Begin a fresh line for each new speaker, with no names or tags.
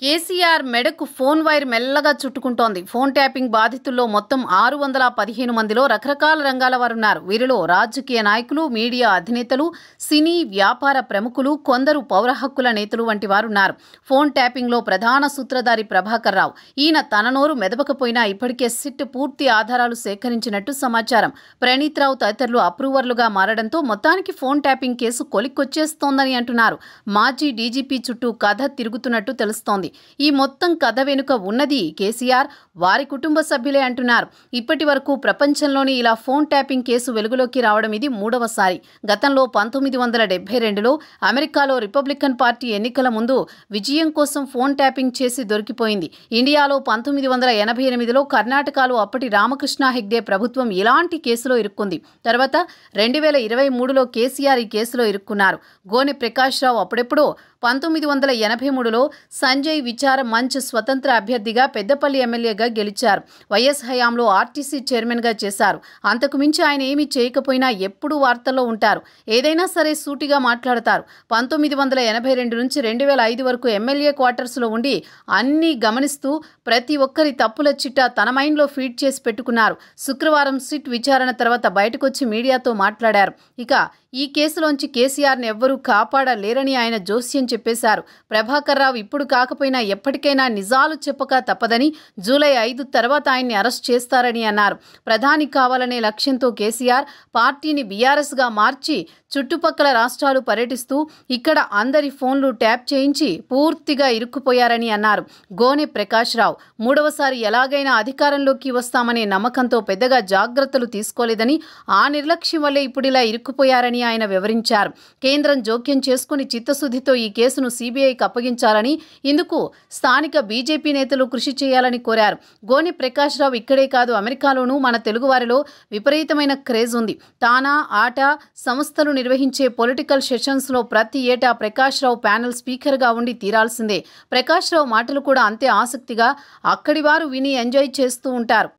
కేసీఆర్ మెడకు phone wire మెల్లగా చుట్టుకుంటోంది. Phone tapping బాధితుల్లో మొత్తం 615 మందిలో రకరకాల రంగాల వారున్నారు. వీరిలో రాజకీయ నాయకులు, మీడియా అధినేతలు, సినీ, వ్యాపార ప్రముఖులు, కొందరు పౌర హక్కుల నేతలు వంటి వారున్నారు. ఫోన్ ట్యాపింగ్లో ప్రధాన సూత్రధారి ప్రభాకర్ రావు. ఈయన తన నోరు మెదపకపోయినా ఇప్పటికే సిట్ పూర్తి ఆధారాలు సేకరించినట్టు సమాచారం. ప్రణీత్ రావు తదితరులు అప్రూవర్లుగా మారడంతో మొత్తానికి ఫోన్ ట్యాపింగ్ కేసు కొలిక్కొచ్చేస్తోందని అంటున్నారు. మాజీ డీజీపీ చుట్టూ కథ తిరుగుతున్నట్టు తెలుస్తోంది. ఈ మొత్తం కథ వెనుక ఉన్నది కేసీఆర్, వారి కుటుంబ సభ్యులే అంటున్నారు. ఇప్పటి వరకు ప్రపంచంలోని ఇలా ఫోన్ ట్యాపింగ్ కేసు వెలుగులోకి రావడం ఇది మూడవసారి. గతంలో 1972లో అమెరికాలో రిపబ్లికన్ పార్టీ ఎన్నికల ముందు విజయం కోసం ఫోన్ ట్యాపింగ్ చేసి దొరికిపోయింది. ఇండియాలో 1988లో కర్ణాటకలో అప్పటి రామకృష్ణ హెగ్డే ప్రభుత్వం ఇలాంటి కేసులో ఇరుక్కుంది. తర్వాత 2023లో కేసీఆర్ ఈ కేసులో ఇరుక్కున్నారు. గోనె ప్రకాష్ రావు అప్పుడెప్పుడో 1983లో సంజయ్ విచార మంచ్ స్వతంత్ర అభ్యర్థిగా పెద్దపల్లి ఎమ్మెల్యేగా గెలిచారు. వైఎస్ హయాంలో ఆర్టీసీ చైర్మన్గా చేశారు. అంతకు మించి ఆయన ఏమీ చేయకపోయినా ఎప్పుడూ వార్తల్లో ఉంటారు. ఏదైనా సరే సూటిగా మాట్లాడతారు. 1982 నుంచి 2005 వరకు ఎమ్మెల్యే క్వార్టర్స్లో ఉండి అన్నీ గమనిస్తూ ప్రతి ఒక్కరి తప్పుల చిట్టా తన మైండ్లో ఫీడ్ చేసి పెట్టుకున్నారు. శుక్రవారం సిట్ విచారణ తర్వాత బయటకొచ్చి మీడియాతో మాట్లాడారు. ఇక ఈ కేసులోంచి కేసీఆర్ని ఎవ్వరూ కాపాడలేరని ఆయన జోస్యం చెప్పేశారు. ప్రభాకర్ రావు ఇప్పుడు కాకపోయినా ఎప్పటికైనా నిజాలు చెప్పక తప్పదని, జూలై 5 తర్వాత ఆయన్ని అరెస్ట్ చేస్తారని అన్నారు. ప్రధాని కావాలనే లక్ష్యంతో కేసీఆర్ పార్టీని బీఆర్ఎస్గా మార్చి చుట్టుపక్కల రాష్ట్రాలు పర్యటిస్తూ ఇక్కడ అందరి ఫోన్లు ట్యాప్ చేయించి పూర్తిగా ఇరుక్కుపోయారని అన్నారు. గోనె ప్రకాష్ రావు మూడవసారి ఎలాగైనా అధికారంలోకి వస్తామనే నమ్మకంతో పెద్దగా జాగ్రత్తలు తీసుకోలేదని, ఆ నిర్లక్ష్యం వల్లే ఇప్పుడిలా ఇరుక్కుపోయారని ఆయన వివరించారు. కేంద్రం జోక్యం చేసుకుని చిత్తశుద్ధితో ఈ కేసును సీబీఐకి అప్పగించాలని, ఇందుకు స్థానిక బీజేపీ నేతలు కృషి చేయాలని కోరారు. గోనె ప్రకాష్ రావు ఇక్కడే కాదు, అమెరికాలోనూ మన తెలుగువారిలో విపరీతమైన క్రేజ్ ఉంది. తానా ఆట సంస్థలు నిర్వహించే పొలిటికల్ సెషన్స్లో ప్రతి ఏటా ప్రకాష్ రావు ప్యానెల్ స్పీకర్గా ఉండి తీరాల్సిందే. ప్రకాష్ రావు మాటలు కూడా అంతే ఆసక్తిగా అక్కడి వారు విని ఎంజాయ్ చేస్తూ ఉంటారు.